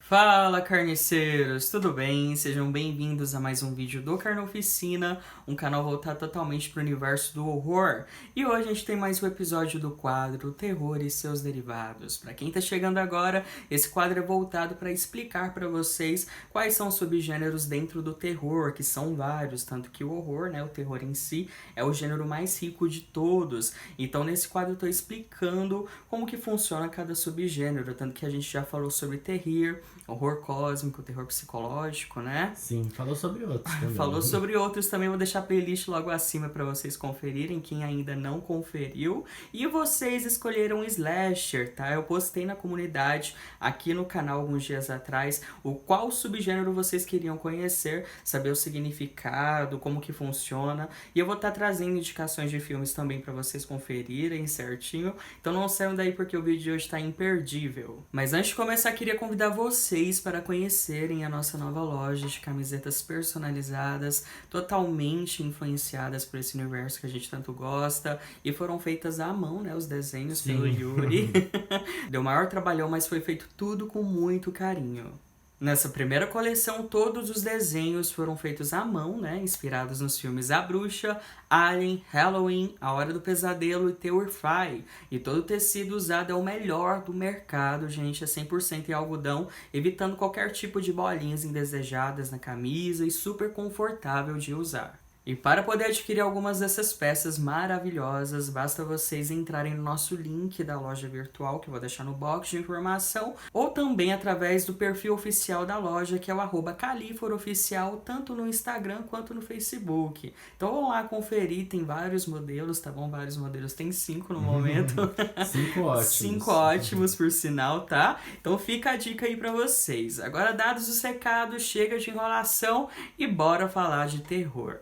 Fala, carniceiros! Tudo bem? Sejam bem-vindos a mais um vídeo do Carnoficina, um canal voltado totalmente para o universo do horror. E hoje a gente tem mais um episódio do quadro Terror e seus derivados. Para quem tá chegando agora, esse quadro é voltado para explicar para vocês quais são os subgêneros dentro do terror, que são vários, tanto que o horror, o terror em si, é o gênero mais rico de todos. Então nesse quadro eu tô explicando como que funciona cada subgênero, tanto que a gente já falou sobre terrir, horror cósmico, terror psicológico, né? Sim, falou sobre outros também. Falou sobre outros também, vou deixar a playlist logo acima para vocês conferirem, quem ainda não conferiu. E vocês escolheram slasher, tá? Eu postei na comunidade, aqui no canal alguns dias atrás, qual subgênero vocês queriam conhecer, saber o significado, como que funciona. E eu vou estar trazendo indicações de filmes também para vocês conferirem certinho. Então não saiam daí porque o vídeo de hoje está imperdível. Mas antes de começar, queria convidar vocês para conhecerem a nossa nova loja de camisetas personalizadas, totalmente influenciadas por esse universo que a gente tanto gosta, e foram feitas à mão, né, os desenhos pelo Yuri. Deu maior trabalhão, mas foi feito tudo com muito carinho. Nessa primeira coleção, todos os desenhos foram feitos à mão, né? Inspirados nos filmes A Bruxa, Alien, Halloween, A Hora do Pesadelo e Terrify. E todo o tecido usado é o melhor do mercado, gente. É 100% em algodão, evitando qualquer tipo de bolinhas indesejadas na camisa e super confortável de usar. E para poder adquirir algumas dessas peças maravilhosas, basta vocês entrarem no nosso link da loja virtual, que eu vou deixar no box de informação, ou também através do perfil oficial da loja, que é o @califoroficial, tanto no Instagram quanto no Facebook. Então vão lá conferir, tem vários modelos, tá bom? Vários modelos, tem 5 no momento. 5 ótimos. 5 ótimos, por sinal, tá? Então fica a dica aí pra vocês. Agora, dados os recados, chega de enrolação e bora falar de terror.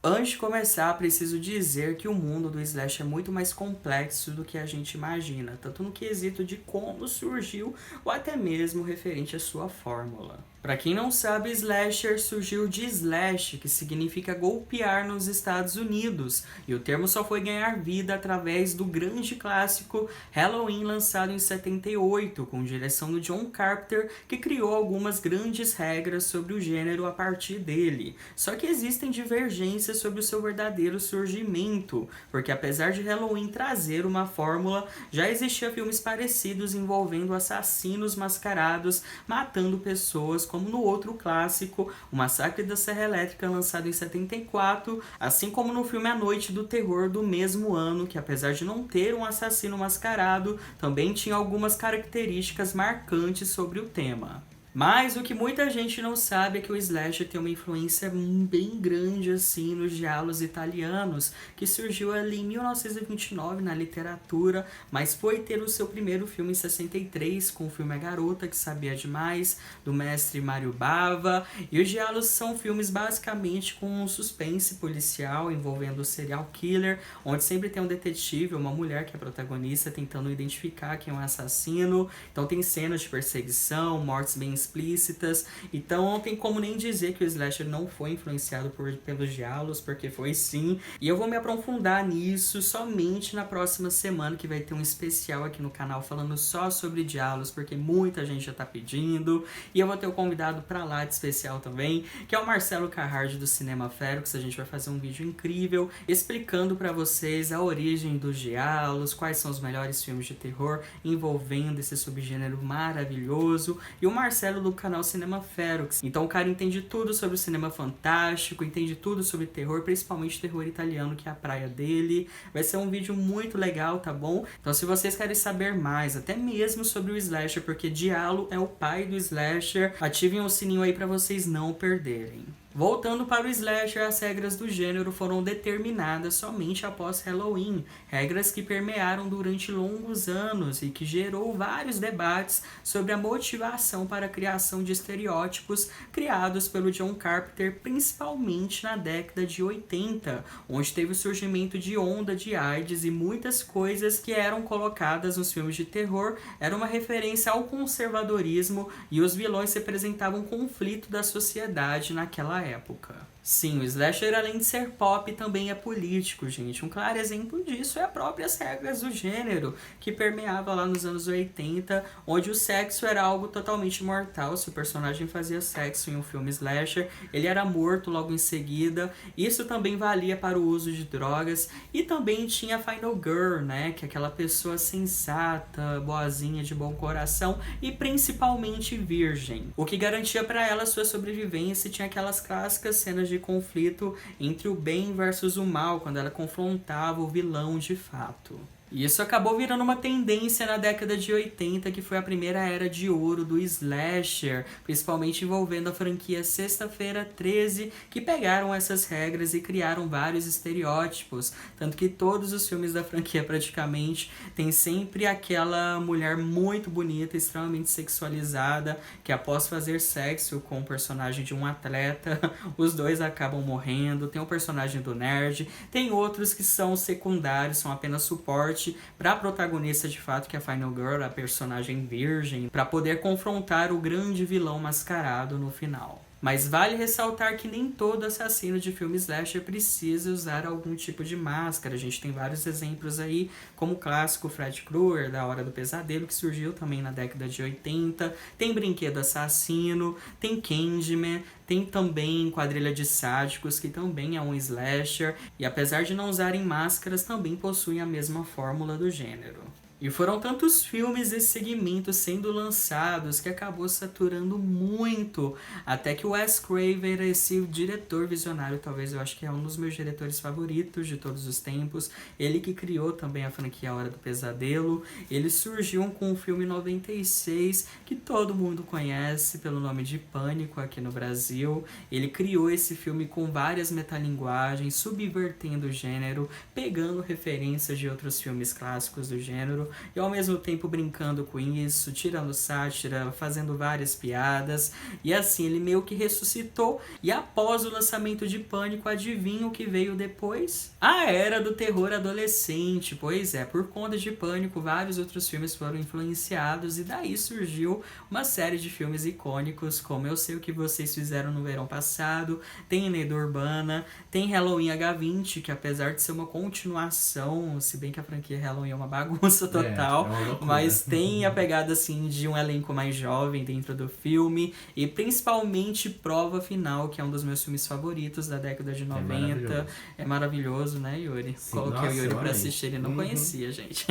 Antes de começar, preciso dizer que o mundo do slash é muito mais complexo do que a gente imagina, tanto no quesito de como surgiu ou até mesmo referente à sua fórmula. Para quem não sabe, slasher surgiu de slash, que significa golpear nos Estados Unidos, e o termo só foi ganhar vida através do grande clássico Halloween, lançado em 78, com direção do John Carpenter, que criou algumas grandes regras sobre o gênero a partir dele. Só que existem divergências sobre o seu verdadeiro surgimento, porque apesar de Halloween trazer uma fórmula, já existiam filmes parecidos envolvendo assassinos mascarados matando pessoas, como no outro clássico, O Massacre da Serra Elétrica, lançado em 74, assim como no filme A Noite do Terror do mesmo ano, que apesar de não ter um assassino mascarado, também tinha algumas características marcantes sobre o tema. Mas o que muita gente não sabe é que o slasher tem uma influência bem grande assim nos giallos italianos, que surgiu ali em 1929 na literatura, mas foi ter o seu primeiro filme em 63 com o filme A Garota que Sabia Demais, do mestre Mario Bava. E os giallos são filmes basicamente com um suspense policial envolvendo o serial killer, onde sempre tem um detetive, uma mulher que é a protagonista, tentando identificar quem é o assassino. Então tem cenas de perseguição, mortes bem explícitas, então não tem como nem dizer que o slasher não foi influenciado pelos giallos, porque foi sim, e eu vou me aprofundar nisso somente na próxima semana, que vai ter um especial aqui no canal falando só sobre giallos, porque muita gente já tá pedindo, e eu vou ter o convidado pra lá de especial também, que é o Marcelo Carrard do Cinema Ferox. A gente vai fazer um vídeo incrível explicando pra vocês a origem dos giallos, quais são os melhores filmes de terror envolvendo esse subgênero maravilhoso, e o Marcelo do canal Cinema Ferox. Então o cara entende tudo sobre o cinema fantástico, entende tudo sobre terror, principalmente terror italiano, que é a praia dele. Vai ser um vídeo muito legal, tá bom? Então se vocês querem saber mais, até mesmo sobre o slasher, porque giallo é o pai do slasher, ativem o sininho aí pra vocês não perderem. Voltando para o slasher, as regras do gênero foram determinadas somente após Halloween, regras que permearam durante longos anos e que gerou vários debates sobre a motivação para a criação de estereótipos criados pelo John Carpenter, principalmente na década de 80, onde teve o surgimento de onda de AIDS e muitas coisas que eram colocadas nos filmes de terror eram uma referência ao conservadorismo e os vilões representavam um conflito da sociedade naquela época. Sim, o slasher, além de ser pop, também é político, gente. Um claro exemplo disso é as próprias regras do gênero, que permeava lá nos anos 80, onde o sexo era algo totalmente mortal. Se o personagem fazia sexo em um filme slasher, ele era morto logo em seguida. Isso também valia para o uso de drogas. E também tinha a Final Girl, né? Que é aquela pessoa sensata, boazinha, de bom coração e principalmente virgem. O que garantia para ela sua sobrevivência. Tinha aquelas clássicas cenas de conflito entre o bem versus o mal, quando ela confrontava o vilão de fato. E isso acabou virando uma tendência na década de 80, que foi a primeira era de ouro do slasher, principalmente envolvendo a franquia Sexta-feira 13, que pegaram essas regras e criaram vários estereótipos, tanto que todos os filmes da franquia praticamente tem sempre aquela mulher muito bonita, extremamente sexualizada, que após fazer sexo com o personagem de um atleta, os dois acabam morrendo. Tem o personagem do nerd, tem outros que são secundários, são apenas suporte para a protagonista de fato, que é a Final Girl, a personagem virgem, para poder confrontar o grande vilão mascarado no final. Mas vale ressaltar que nem todo assassino de filme slasher precisa usar algum tipo de máscara. A gente tem vários exemplos aí, como o clássico Fred Krueger, da Hora do Pesadelo, que surgiu também na década de 80. Tem Brinquedo Assassino, tem Candyman, tem também Quadrilha de Sádicos, que também é um slasher. E apesar de não usarem máscaras, também possuem a mesma fórmula do gênero. E foram tantos filmes desse segmento sendo lançados que acabou saturando muito, até que o Wes Craven, esse diretor visionário, talvez eu acho que é um dos meus diretores favoritos de todos os tempos, ele que criou também a franquia Hora do Pesadelo, ele surgiu com o filme 96, que todo mundo conhece pelo nome de Pânico aqui no Brasil. Ele criou esse filme com várias metalinguagens, subvertendo o gênero, pegando referências de outros filmes clássicos do gênero, e ao mesmo tempo brincando com isso, tirando sátira, fazendo várias piadas, e assim ele meio que ressuscitou. E após o lançamento de Pânico, adivinha o que veio depois? A era do terror adolescente. Pois é, por conta de Pânico, vários outros filmes foram influenciados, e daí surgiu uma série de filmes icônicos, como Eu Sei O Que Vocês Fizeram no Verão Passado, tem Lenda Urbana, tem Halloween H20, que apesar de ser uma continuação, se bem que a franquia Halloween é uma bagunça total, mas tem a pegada assim de um elenco mais jovem dentro do filme, e principalmente Prova Final, que é um dos meus filmes favoritos da década de 90. É maravilhoso, né, Yuri? Sim, Coloquei o Yuri pra assistir, ele não conhecia, gente.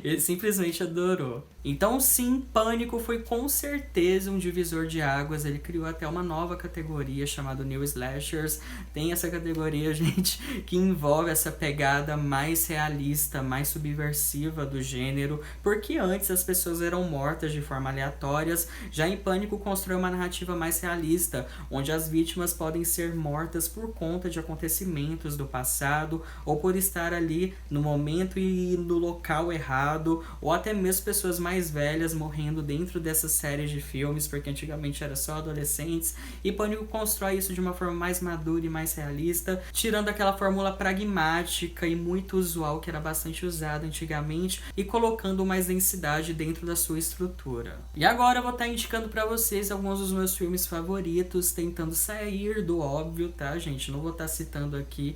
Ele simplesmente adorou. Então sim, Pânico foi com certeza um divisor de águas. Ele criou até uma nova categoria chamada New Slashers. Tem essa categoria, gente, que envolve essa pegada mais realista, mais subversiva do gênero, porque antes as pessoas eram mortas de forma aleatórias. Já em Pânico construiu uma narrativa mais realista, onde as vítimas podem ser mortas por conta de acontecimentos do passado, ou por estar ali no momento e no local errado, ou até mesmo pessoas mais velhas morrendo dentro dessa série de filmes, porque antigamente era só adolescentes. E Pânico constrói isso de uma forma mais madura e mais realista, tirando aquela fórmula pragmática e muito usual que era bastante usada antigamente, e colocando mais densidade dentro da sua estrutura. E agora eu vou estar indicando para vocês alguns dos meus filmes favoritos, tentando sair do óbvio, tá, gente? Não vou estar citando aqui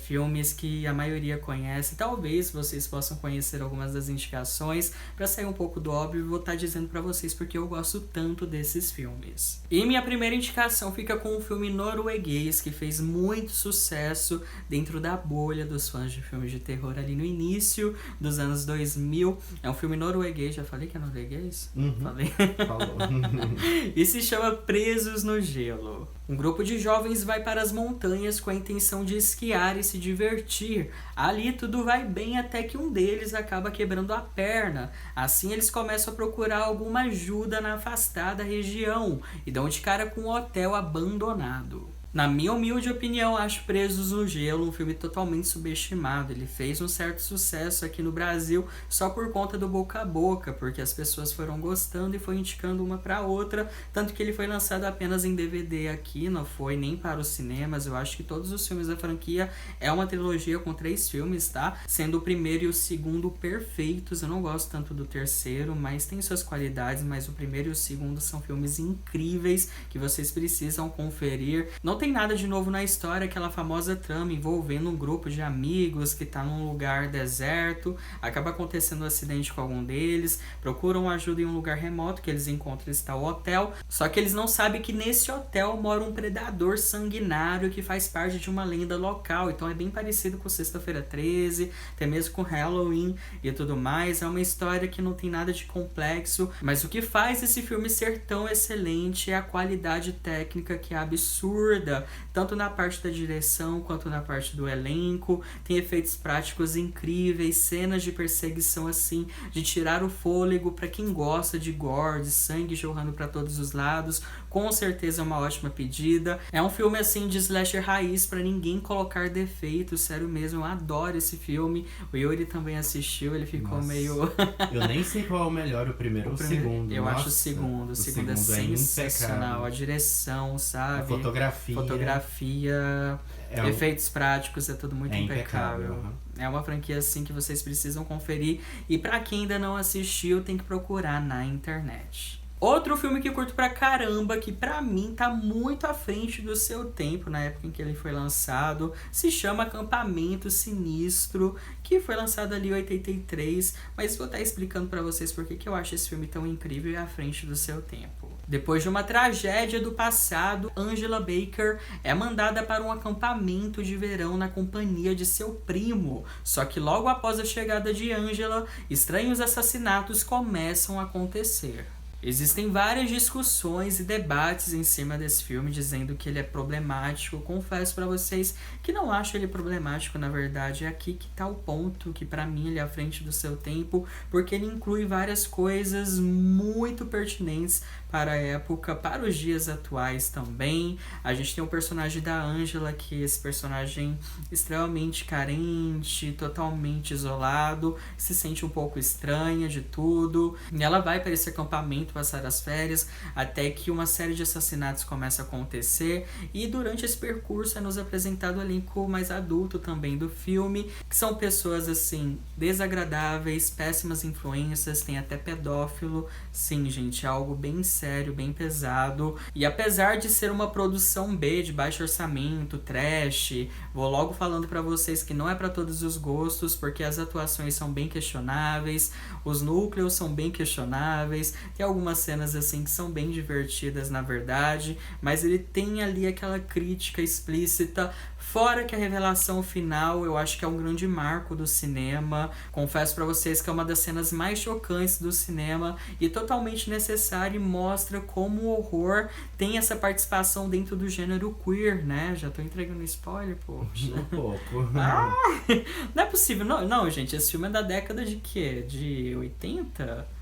filmes que a maioria conhece. Talvez vocês possam conhecer algumas das indicações. Para sair um pouco do óbvio, vou estar dizendo para vocês porque eu gosto tanto desses filmes. E minha primeira indicação fica com um filme norueguês que fez muito sucesso dentro da bolha dos fãs de filmes de terror ali no início dos anos 2000. É um filme norueguês, já falei que é norueguês? Falei. Falou. E se chama Presos no Gelo. Um grupo de jovens vai para as montanhas com a intenção de esquiar esquiar e se divertir. Ali tudo vai bem até que um deles acaba quebrando a perna. Assim eles começam a procurar alguma ajuda na afastada região e dão de cara com um hotel abandonado. Na minha humilde opinião, acho Presos no Gelo um filme totalmente subestimado. Ele fez um certo sucesso aqui no Brasil só por conta do boca a boca, porque as pessoas foram gostando e foi indicando uma para outra, tanto que ele foi lançado apenas em DVD aqui, não foi nem para os cinemas. Eu acho que todos os filmes da franquia é uma trilogia com 3 filmes, tá? Sendo o primeiro e o segundo perfeitos. Eu não gosto tanto do terceiro, mas tem suas qualidades, mas o primeiro e o segundo são filmes incríveis que vocês precisam conferir. Não tem nada de novo na história, aquela famosa trama envolvendo um grupo de amigos que tá num lugar deserto, acaba acontecendo um acidente com algum deles, procuram ajuda em um lugar remoto que eles encontram, está o hotel, só que eles não sabem que nesse hotel mora um predador sanguinário que faz parte de uma lenda local, então é bem parecido com Sexta-feira 13, até mesmo com Halloween e tudo mais. É uma história que não tem nada de complexo, mas o que faz esse filme ser tão excelente é a qualidade técnica, que é absurda, tanto na parte da direção quanto na parte do elenco. Tem efeitos práticos incríveis, cenas de perseguição assim, de tirar o fôlego para quem gosta de gore, de sangue jorrando para todos os lados. Com certeza é uma ótima pedida. É um filme assim de slasher raiz para ninguém colocar defeitos, sério mesmo, eu adoro esse filme. O Yuri também assistiu, ele ficou meio... Eu nem sei qual é o melhor, o primeiro ou o segundo. Eu acho o segundo é sensacional, a direção, sabe? A fotografia, efeitos práticos, é tudo muito impecável. Uhum. É uma franquia assim que vocês precisam conferir, e pra quem ainda não assistiu, tem que procurar na internet. Outro filme que eu curto pra caramba, que pra mim tá muito à frente do seu tempo, na época em que ele foi lançado, se chama Acampamento Sinistro, que foi lançado ali em 83, mas vou estar explicando pra vocês por que eu acho esse filme tão incrível e à frente do seu tempo. Depois de uma tragédia do passado, Angela Baker é mandada para um acampamento de verão na companhia de seu primo. Só que logo após a chegada de Angela, estranhos assassinatos começam a acontecer. Existem várias discussões e debates em cima desse filme, dizendo que ele é problemático. Confesso pra vocês que não acho ele problemático, na verdade. É aqui que tá o ponto, que pra mim ele é à frente do seu tempo, porque ele inclui várias coisas muito pertinentes para a época, para os dias atuais também. A gente tem o personagem da Angela, que é esse personagem extremamente carente, totalmente isolado, se sente um pouco estranha de tudo, e ela vai para esse acampamento passar as férias, até que uma série de assassinatos começa a acontecer, e durante esse percurso é nos apresentado o elenco mais adulto também do filme, que são pessoas assim, desagradáveis, péssimas influências, tem até pedófilo. Sim, gente, é algo bem sério, bem pesado, e apesar de ser uma produção B, de baixo orçamento, trash, vou logo falando pra vocês que não é pra todos os gostos, porque as atuações são bem questionáveis, os núcleos são bem questionáveis, tem algumas cenas assim que são bem divertidas na verdade, mas ele tem ali aquela crítica explícita, fora que a revelação final eu acho que é um grande marco do cinema. Confesso pra vocês que é uma das cenas mais chocantes do cinema e totalmente necessária, e mostra como o horror tem essa participação dentro do gênero queer, né? Já tô entregando spoiler, poxa. Um pouco. Não é possível, não, gente, esse filme é da década de quê? De 80?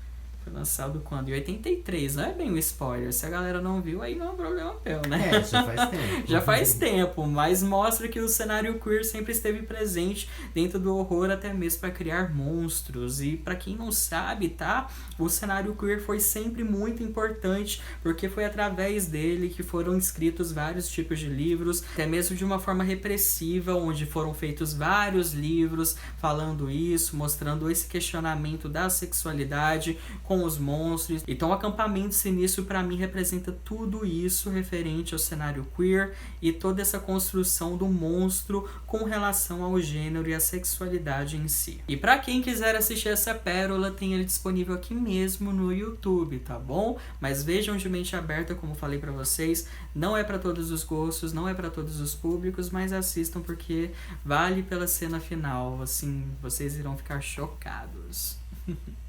Foi lançado quando? Em 83, não é bem um spoiler. Se a galera não viu, aí não é um problema meu, né? Já faz tempo. Já faz tempo, mas mostra que o cenário queer sempre esteve presente dentro do horror, até mesmo para criar monstros. E para quem não sabe, tá? O cenário queer foi sempre muito importante, porque foi através dele que foram escritos vários tipos de livros, até mesmo de uma forma repressiva, onde foram feitos vários livros falando isso, mostrando esse questionamento da sexualidade com os monstros. Então, o Acampamento Sinistro pra mim representa tudo isso referente ao cenário queer e toda essa construção do monstro com relação ao gênero e à sexualidade em si. E pra quem quiser assistir essa pérola, tem ele disponível aqui mesmo no YouTube, tá bom? Mas vejam de mente aberta, como falei pra vocês, não é pra todos os gostos, não é pra todos os públicos, mas assistam porque vale pela cena final, assim, vocês irão ficar chocados.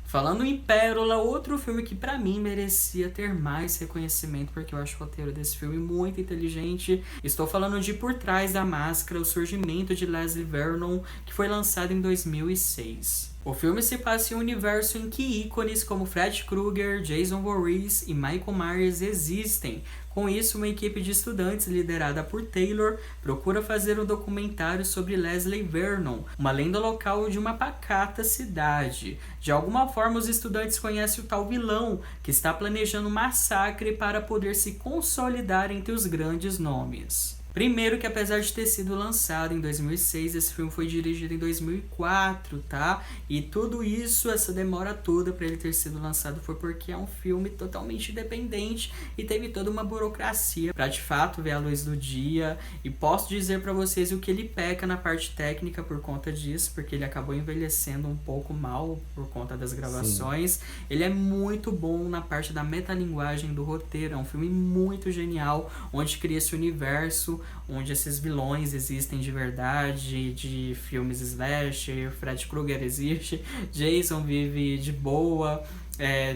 Falando em pérola, outro filme que pra mim merecia ter mais reconhecimento, porque eu acho o roteiro desse filme muito inteligente. Estou falando de Por Trás da Máscara, o surgimento de Leslie Vernon, que foi lançado em 2006. O filme se passa em um universo em que ícones como Fred Krueger, Jason Voorhees e Michael Myers existem. Com isso, uma equipe de estudantes liderada por Taylor procura fazer um documentário sobre Leslie Vernon, uma lenda local de uma pacata cidade. De alguma forma, os estudantes conhecem o tal vilão, que está planejando um massacre para poder se consolidar entre os grandes nomes. Primeiro que apesar de ter sido lançado em 2006, esse filme foi dirigido em 2004, tá? E tudo isso, essa demora toda para ele ter sido lançado foi porque é um filme totalmente independente e teve toda uma burocracia para de fato ver a luz do dia. E posso dizer para vocês o que ele peca na parte técnica por conta disso, porque ele acabou envelhecendo um pouco mal por conta das gravações. Sim. Ele é muito bom na parte da metalinguagem do roteiro, é um filme muito genial, onde cria esse universo onde esses vilões existem de verdade, de filmes slash, Fred Krueger existe, Jason vive de boa,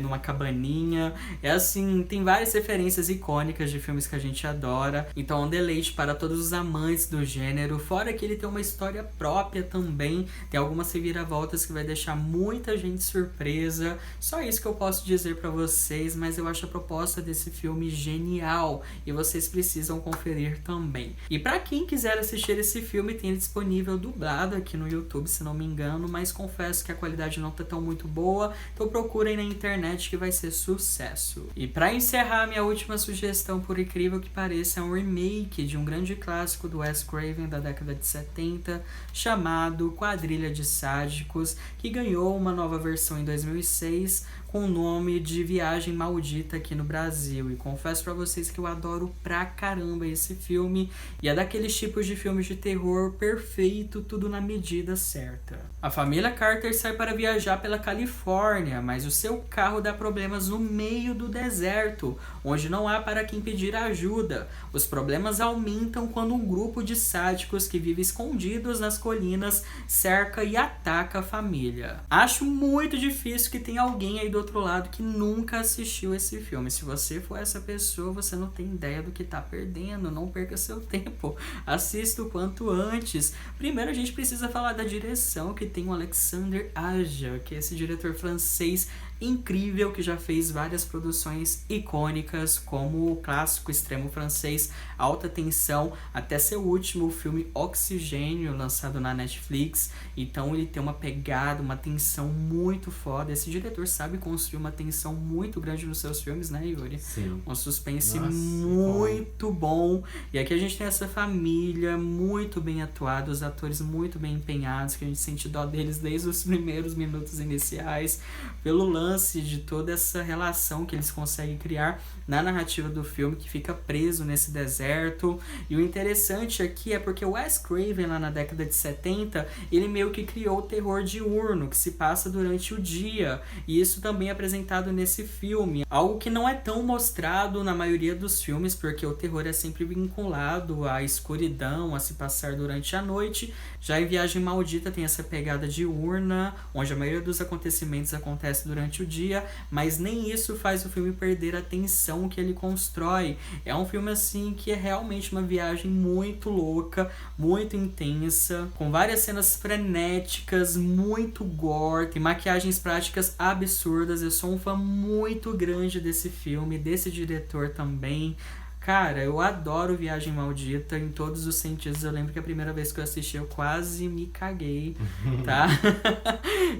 numa cabaninha. É assim, tem várias referências icônicas de filmes que a gente adora. Então é um deleite para todos os amantes do gênero. Fora que ele tem uma história própria também. Tem algumas reviravoltas que vai deixar muita gente surpresa. Só isso que eu posso dizer para vocês, mas eu acho a proposta desse filme genial. E vocês precisam conferir também. E para quem quiser assistir esse filme, tem disponível dublado aqui no YouTube, se não me engano. Mas confesso que a qualidade não tá tão muito boa. Então procurem na internet que vai ser sucesso. E para encerrar, minha última sugestão, por incrível que pareça, é um remake de um grande clássico do Wes Craven da década de 70, chamado Quadrilha de Sádicos, que ganhou uma nova versão em 2006 com o nome de Viagem Maldita aqui no Brasil. E confesso pra vocês que eu adoro pra caramba esse filme. E é daqueles tipos de filmes de terror perfeito, tudo na medida certa. A família Carter sai para viajar pela Califórnia, mas o seu carro dá problemas no meio do deserto, onde não há para quem pedir ajuda. Os problemas aumentam quando um grupo de sádicos que vive escondidos nas colinas cerca e ataca a família. Acho muito difícil que tenha alguém aí do outro lado que nunca assistiu esse filme. Se você for essa pessoa, você não tem ideia do que tá perdendo. Não perca seu tempo. Assista o quanto antes. Primeiro a gente precisa falar da direção, que tem o Alexandre Aja, que é esse diretor francês incrível que já fez várias produções icônicas, como o clássico extremo francês Alta Tensão, até seu último filme Oxigênio, lançado na Netflix. Então ele tem uma pegada, uma tensão muito foda. Esse diretor sabe construir uma tensão muito grande nos seus filmes, né, Yuri? Sim. Um suspense muito bom. E aqui a gente tem essa família muito bem atuada, os atores muito bem empenhados, que a gente sente dó deles desde os primeiros minutos iniciais, pelo lance de toda essa relação que eles conseguem criar na narrativa do filme, que fica preso nesse deserto. E o interessante aqui é porque o Wes Craven, lá na década de 70, ele meio que criou o terror diurno, que se passa durante o dia, e isso também é apresentado nesse filme, algo que não é tão mostrado na maioria dos filmes, porque o terror é sempre vinculado à escuridão, a se passar durante a noite. Já em Viagem Maldita tem essa pegada diurna, onde a maioria dos acontecimentos acontece durante o dia, mas nem isso faz o filme perder a tensão que ele constrói. É um filme assim que é realmente uma viagem muito louca, muito intensa, com várias cenas frenéticas, muito gore, tem maquiagens práticas absurdas. Eu sou um fã muito grande desse filme, desse diretor também. Cara, eu adoro Viagem Maldita em todos os sentidos. Eu lembro que a primeira vez que eu assisti eu quase me caguei, tá?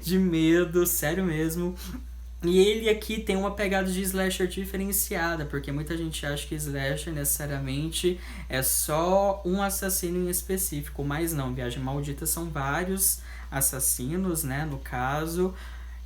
De medo, sério mesmo. E ele aqui tem uma pegada de slasher diferenciada, porque muita gente acha que slasher necessariamente é só um assassino em específico, mas não, Viagem Maldita são vários assassinos, né, no caso.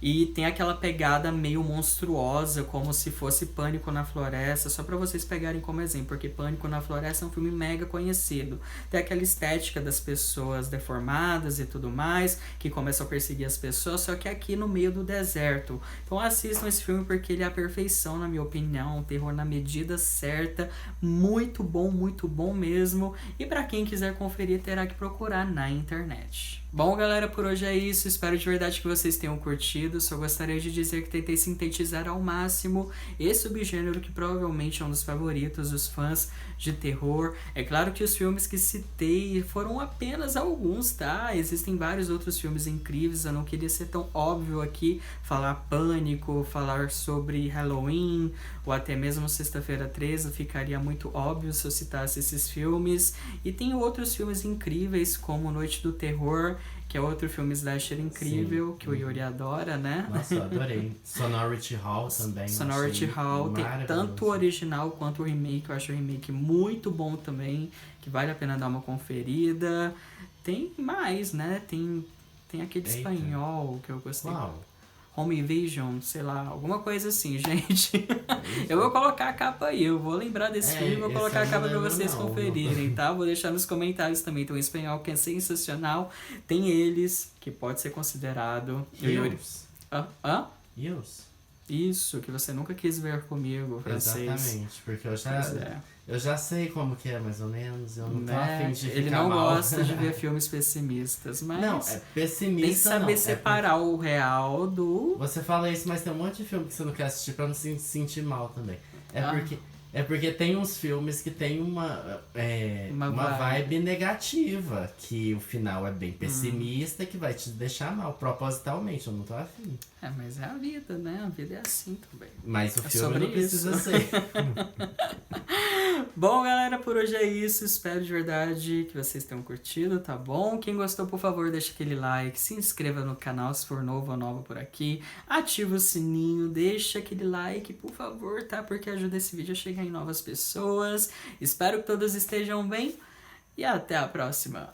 E tem aquela pegada meio monstruosa, como se fosse Pânico na Floresta, só pra vocês pegarem como exemplo, porque Pânico na Floresta é um filme mega conhecido. Tem aquela estética das pessoas deformadas e tudo mais, que começam a perseguir as pessoas, só que aqui no meio do deserto. Então assistam esse filme porque ele é a perfeição, na minha opinião, um terror na medida certa, muito bom mesmo. E pra quem quiser conferir, terá que procurar na internet. Bom, galera, por hoje é isso. Espero de verdade que vocês tenham curtido. Só gostaria de dizer que tentei sintetizar ao máximo esse subgênero que provavelmente é um dos favoritos dos fãs de terror. É claro que os filmes que citei foram apenas alguns, tá? Existem vários outros filmes incríveis. Eu não queria ser tão óbvio aqui, falar Pânico, falar sobre Halloween, ou até mesmo Sexta-feira 13, ficaria muito óbvio se eu citasse esses filmes. E tem outros filmes incríveis, como Noite do Terror, que é outro filme slasher incrível, sim, que o Yuri adora, né? Nossa, eu adorei. Sonority Hall também. Sonority Hall tem tanto o original quanto o remake. Eu acho o remake muito bom também, que vale a pena dar uma conferida. Tem mais, né? Tem aquele espanhol que eu gostei. Uau. Home Invasion, sei lá, alguma coisa assim, gente. Eu vou colocar a capa aí, eu vou lembrar desse filme e vou colocar a capa pra vocês conferirem, tá? Vou deixar nos comentários também. Tem um espanhol que é sensacional. Tem eles, que pode ser considerado... Yus. Hã? Yus. Isso, que você nunca quis ver comigo, francês. Exatamente, porque eu já sei como que é, mais ou menos. Eu não tô afim de ficar Ele não mal. gosta de ver filmes pessimistas, mas... Não, é pessimista tem que saber não. separar o real do... Você fala isso, mas tem um monte de filme que você não quer assistir pra não se sentir mal também. É porque tem uns filmes que tem uma vibe negativa, que o final é bem pessimista, que vai te deixar mal, propositalmente, eu não tô afim. Mas é a vida, né? A vida é assim também. Mas o filme não precisa ser. Bom, galera, por hoje é isso. Espero de verdade que vocês tenham curtido, tá bom? Quem gostou, por favor, deixa aquele like, se inscreva no canal se for novo ou nova por aqui, ativa o sininho, deixa aquele like, por favor, tá? Porque ajuda esse vídeo a chegar em novas pessoas. Espero que todos estejam bem e até a próxima.